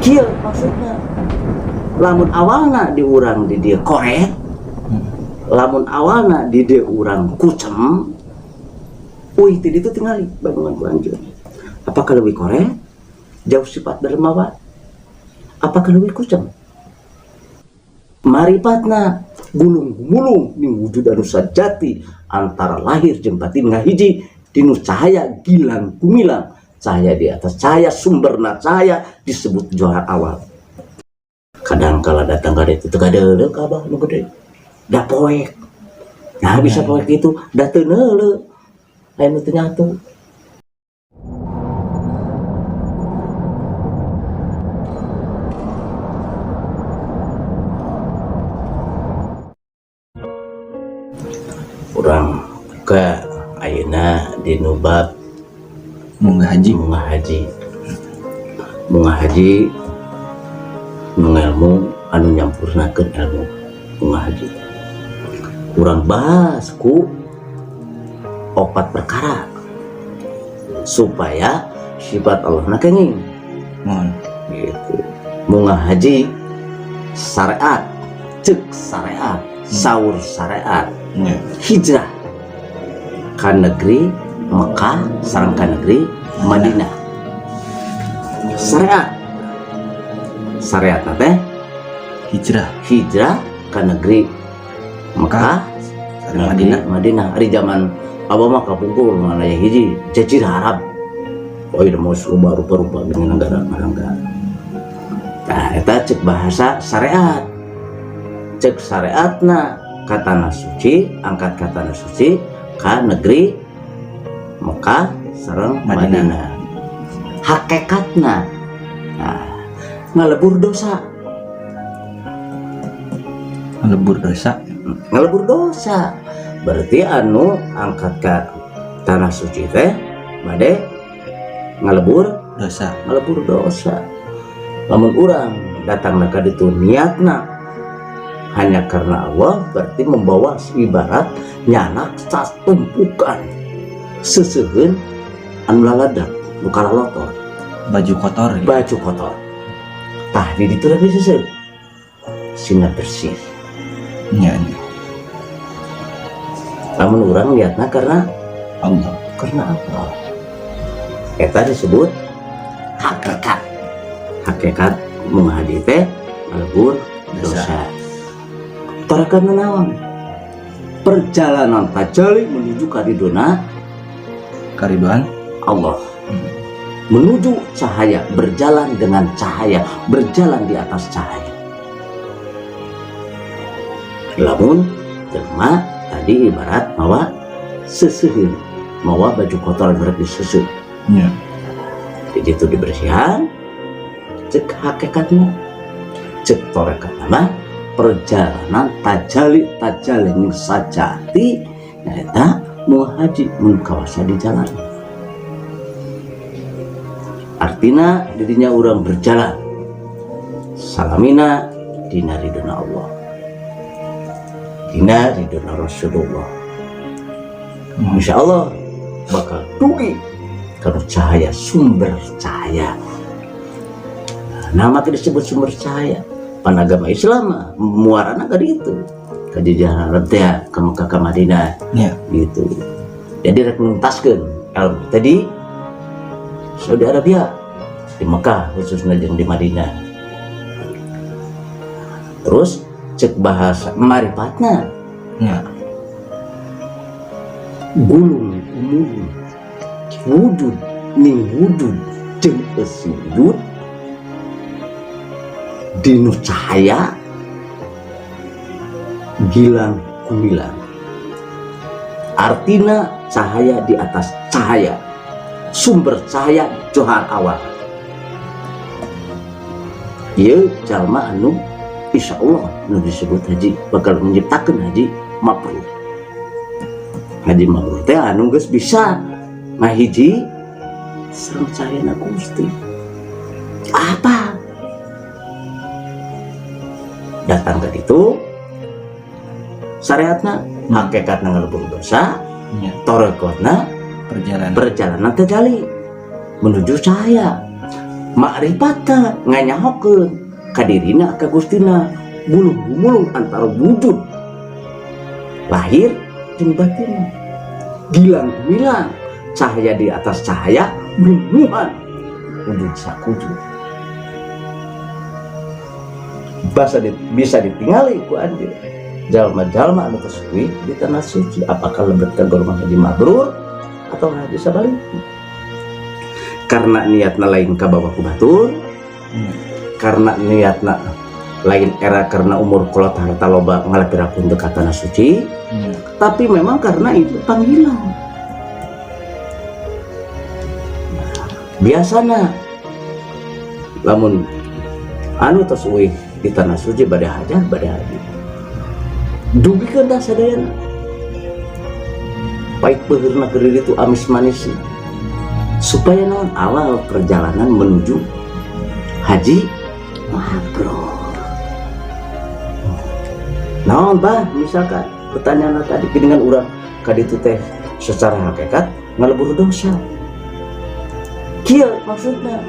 kieu maksudnya lamun awalna di urang di dia korek, lamun awalna di dia urang kucem, uih tadi itu tinggali bangungan lanjut. Apakah lebih korek jauh sifat dermawan, apakah lebih kucem maripatna gulung-gulung ning wujud anu sajati antara lahir jeung batin ngahiji dinu cahaya gilang kumilang, cahaya di atas cahaya, sumberna cahaya disebut johar awal. Kadang kala datang ka ditu teu kadeuleu ka abah nu gede da poek, nah bisa poek itu da teu neuleu lain teu nyatu. Urang ke ayeuna di nubab munggah haji nu ilmu anu nyampurnakeun ilmu munggah haji. Urang bahas ku opat perkara supaya sifat Allah na kenging gitu. Munggah haji syariat, cek syariat, saur syariat, hijrah ke negeri Mekah sareng ke negeri Madinah. Syariat teh hijrah ke negeri Mekah sareng Madinah. Ari zaman Abah mah kapungkur mana ya hiji jajir Arab. Oh ieu mah rupa-rupa dengan negara mangga. Nah eta cek bahasa syariat. Cek syariatna katana suci, angkat katana suci ka negeri Mekah sareng Madinah. Hakikatna ngalebur dosa. Berarti anu angkat ka tanah suci teh bade ngalebur dosa. Lamun urang datang ka ditu niatna hanya karena Allah, berarti membawa ibarat nyanak satumpukan seseuheun anu laladak nu kalalotor baju kotor tah di ditu lagi seseuh sina bersih nya. Lamun urang lihatna karena Allah eta disebut hakikat menghadi teh ngalebur dosa. Tarakan naon perjalanan tajali menuju karidoan Allah, menuju cahaya, berjalan dengan cahaya, berjalan di atas cahaya. Lamun jelema tadi ibarat mawa seseuheun, mawa baju kotor berarti seseuh. Jadi itu dibersihan, cek hakikatnya, cek torekat nama perjalanan tajali ning sajati nyata mau haji mun kawasa di jalan. Artina dirinya orang berjalan salamina dina ridona Allah, dina ridona Rasulullah. Insya Allah bakal dugi karena cahaya, sumber cahaya. Nama kita disebut sumber cahaya. Panagama Islam muarana tadi itu ke jalan teh ke Mekah ke Madinah gitu. Jadi rek nuntaskeun ilmu tadi Saudi Arabia di Mekah khususnya jeung di Madinah. Terus cek bahasa maripatna gulung umum wujud ning wujud jeung sujud dinu cahaya gilang kumilang. Artina cahaya di atas cahaya, sumber cahaya johar awal. Ieu jalma anu insyaallah nu disebut haji bakal menciptakeun haji mabrur. Haji mabrur teh anu geus bisa ngahiji sareng cahayana Gusti. Apa? Datang ke itu syariatna hakikatna ngalebur dosa, torekotna perjalanan tajali menuju cahaya. makrifata nganyahokeun kadirina ka Gustina bulung-bulung antara wujud lahir jeung batin, gilang gemilang cahaya di atas cahaya, bunuhan wujud sakujud. Bisa ditingali ku anjeun jalma-jalma anu kesuwi di tanah suci, apakah lebet ka golongan haji mabrur atau haji sabalik, karena niatna lain ka bawa ku batur, karena niatna lain era karena umur kolot harta loba ngalapirakeun teu ka tanah suci, tapi memang karena itu panggilan. Biasana lamun anu tos uih di tanah suci bade hajat bade haji dugikeun da sadayana baik peurna keur itu amis manis supaya naon awal perjalanan menuju haji mabrur. Naon bah misalkan pertanyaan tadi dengan urang kaditu teh secara hakikat ngalebur dosa. Kieu maksudna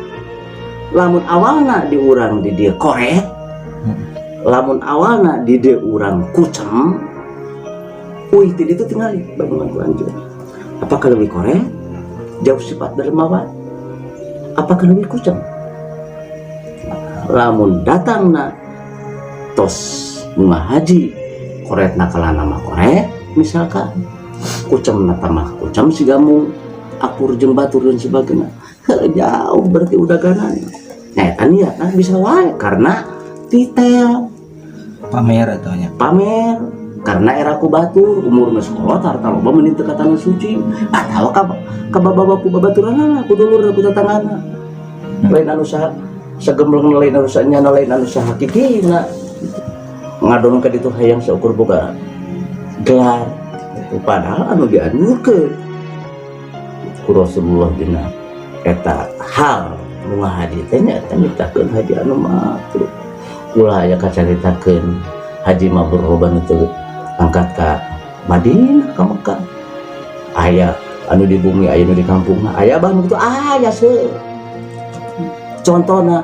lamun awalna di urang di dieu korek, lamun awalna di dieu urang kucem, uih ti ditu tingali bagaimana lanjut. Apakah lebih korek jauh sifat dermawan, apakah lebih kucem? Lamun datangna tos bunga haji koretna kala nama korek misalkan kucem na tamah kucem si gamu akur jeung batur dan sebagainya jauh berarti udah ganan. Nah kan ya kan bisa wae karena titel pamer atunya pamer karena era ku batur umur sekolah harta loba mending teu ka tanah suci atau ka babaku babaturanna ku dulur ku tetanggana lain anu saha sagembleng lain anu sanyana lain anu saha hakikina ngadon ka ditu hayang saukur boga gelar padahal anu dianurkeun ku Rasulullah dina eta hal bunga haji teh nyata nyiptakeun haji anu mabrur. Ulah aya kacaritakeun haji mabrur loba teu angkat ka Madinah ka Mekah. Aya anu di bumi aya anu di kampungna aya banu kitu aya seueur. Contona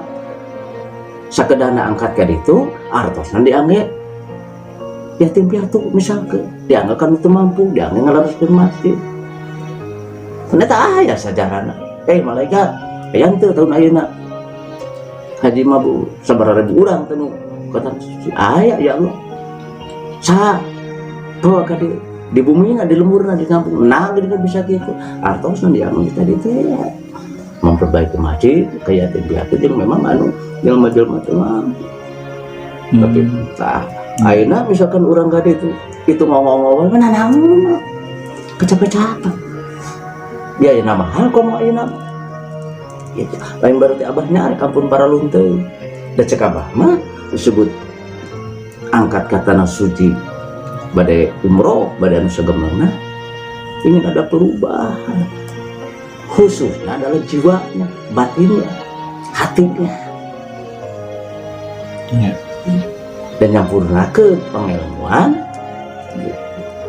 sakedana angkat ka ditu artosna diangge yatim piatu misalkeun dianggekan teu mampu diangge ngalaroskeun masjid. Ternyata aya sajarana. Malaikat aya teu tahun ayeuna haji mabrur sabaraha ribu urang teh nu ka tanah suci aya ya Allah. Saha bawa ka di bumina di lemurna di kampung nah geuning bisa kitu artosna diangge tadi teh memperbaiki masjid kayak yatim piatu jeung memang anu jelema-jelema teh mampu. Tapi tah ayeuna misalkan urang gade itu ngomong-ngomong mana naon kecap-kecapan ya nama hal komo ayeuna gitu. Lain berarti abahnya arek ampun para lunteu da cek abah mah disebut angkat ka tanah suci bade umroh bade anu sagemblengna ingin ada perubahan khususnya adalah jiwanya batinnya hatinya ya. Dan nyampurnakeun pangilmuan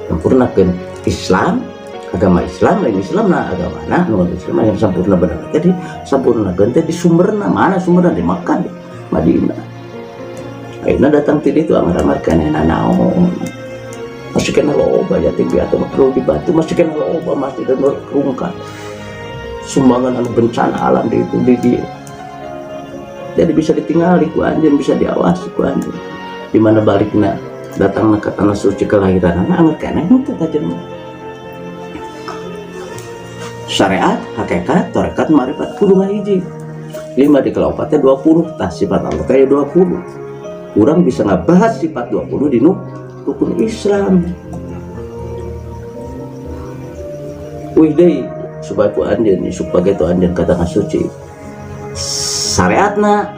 nyampurnakeun Islam agama Islam lain Islam nah agama nu Islam yang sampurna benar jadi sampurna teh di sumberna mana sumberna di Makkah di Madinah ayeuna datang ti ditu amar-amar kana naon masih kena loba yatim piatu perlu dibantu masih kena loba masih dan rungkat sumbangan anu bencana alam di itu di dia jadi bisa ditinggali ku anjeun bisa diawasi ku anjeun di mana balikna datangna ka tanah suci kelahiranna angger keneh teh tajeun syariat, hakikat, tarekat, marifat kudu ngahiji 5 dikelompatnya 20 tah sifat Allah kayak 20 orang bisa ngabahas sifat 20 di rukun Islam wih deh supaya ku anjeun supaya tu anjeun kata suci syariatna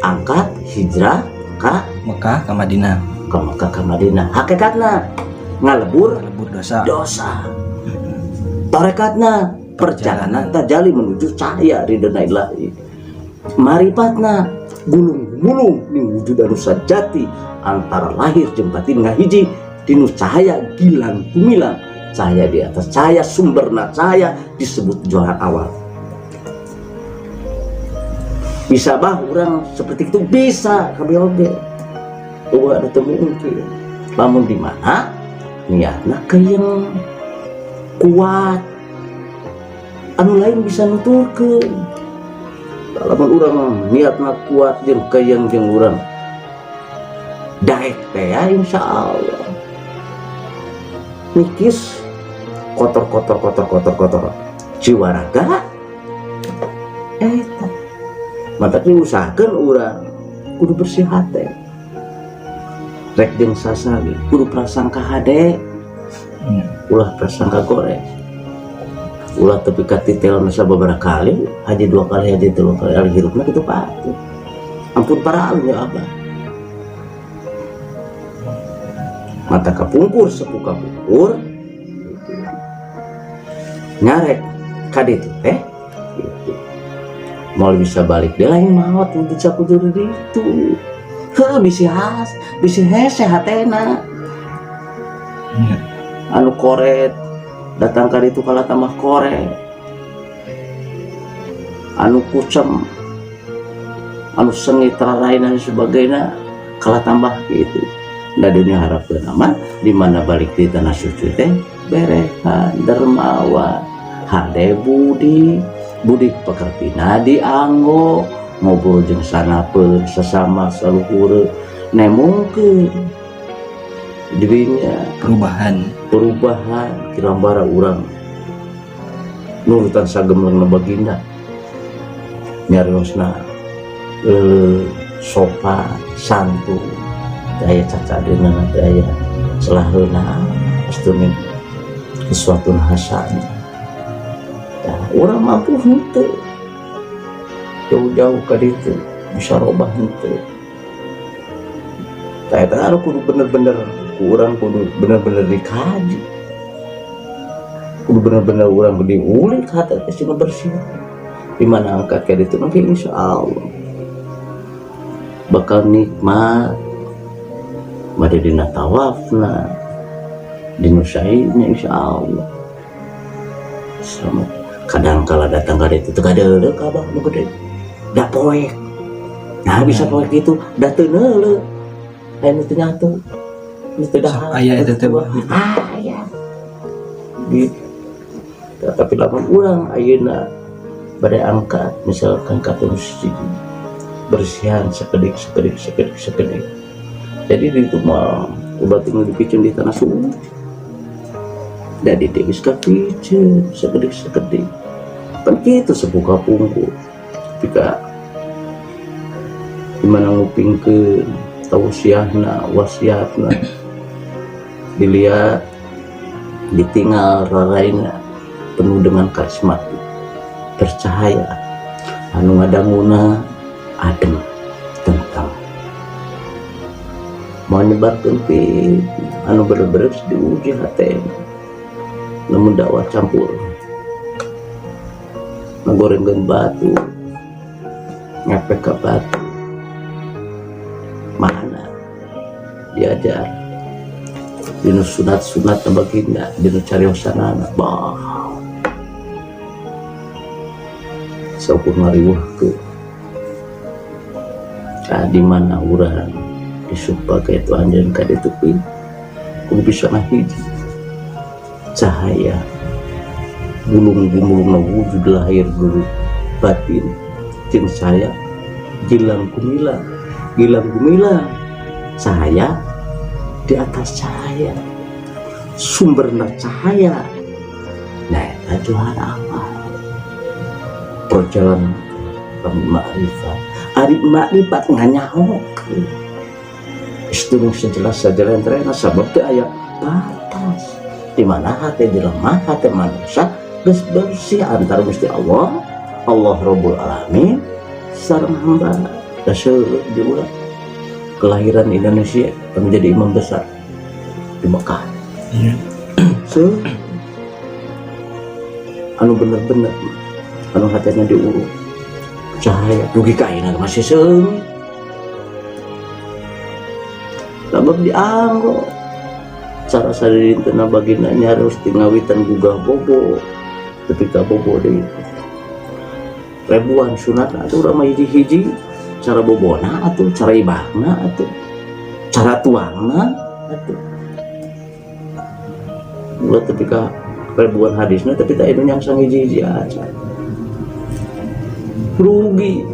angkat hijrah ka Mekah ke Madinah ka Madinah hakikatna ngalebur dosa tarekatna perjalanan tajali menuju cahaya ridho ilahi maripatna gulung-gulung ning wujud anu sajati antara lahir jeung batin ngahiji dinu cahaya gilang gumilang cahaya di atas cahaya sumberna cahaya disebut juara awal Bisa bah orang seperti itu bisa kami oge. Tuh ada temu mungkin. Namun di mana niatna ke yang kuat. Anu lain bisa nuturkeun. Lamun urang niatna kuat jeung kayang jeung urang daek teh ya insyaallah. Nikis kotor jiwa raga eta mata diusahakeun urang kudu bersih hati rek jeung sasali kudu prasangka hade ulah prasangka goreng ulah tepi ka titelna sababaraha kali haji 2 kali haji 3 kali ali hirupna kitu pati ampun para alim ya abah mata kapungkur sepuh kapungkur nyarek kaditu teh gitu. Mau bisa balik dia lain maot untuk saku diri itu bisi hese hatena anu koret datang kali itu kalah tambah koret anu kucem anu sengit rarain dan sebagainya kalah tambah gitu. Nah dunia harapkan aman di mana balik di tanah suci teh berehan dermawan hade budi pekertina dianggo ngobrol jeung sanapeun sesama saluhur nemungkeun dirinya perubahan kirambara urang nurutan sagemleng baginda nyariosna sopan santun daya cacadeuna daya selaheuna astunin sesuatu hasan nah, orang mampu henteu jauh-jauh ke ditu musyawarah henteu tah eta kudu bener-bener urang kudu bener-bener dikaji kudu bener-bener urang diulik hati sih bersih di mana angkat ke ditu nanti insyaallah bakal nikmat made dina tawafna dina sa'ina insyaallah sama kadang kala datang ka ditu teu kadeureuk ka abah nu gede da poek nah bisa poek itu da teu neuleuh anu teu nyatu nu teu dahar aya eta teh aya gitu tapi lamun urang ayeuna bade angkat misalkan ka masjid bersihan sekedik jadi di itu mah udah tinggal dipicen di tanah suci jadi dia bisa picen sekedik kan gitu sebuka pungku ketika dimana ngupingkeun tausiahna wasiatna dilihat ditinggal raraina penuh dengan karismatik bercahaya anu ngadanguna adem tentang mau nyebarkan anu bener-bener diuji hati namun dakwah campur ngegorengkeun batu ngepek ke batu mana diajar dinu sunat baginda dinu cariosanana bah saupun ngariweuhkeun di mana urang disupakai itu anjeun ka ditu kudu bisa hiji cahaya gulung-gulung wujud lahir dulu batin jeung saya gilang gemilang cahaya di atas cahaya sumberna cahaya nah itu apa perjalanan ma'rifat ari ma'rifat nganyaho istunung sejelas sajalan terena sabab teu aya batas di mana hati dilemah hati manusia geus bersih antara Gusti Allah Rabbul Alamin sareng hamba daseueuh di urang kelahiran Indonesia menjadi imam besar di Mekah anu bener-bener anu hatinya diurut cahaya dugi kaina masih seung sabab dianggo cara sadintena baginanya harus tingawitan gugah bobo ketika bobo deui ribuan sunat atau udah mah hiji-hiji cara bobona atau cara ibahna atau cara tuangna atau buat ketika ribuan hadisnya tapi tak itu yang sang hiji-hiji aja rugi.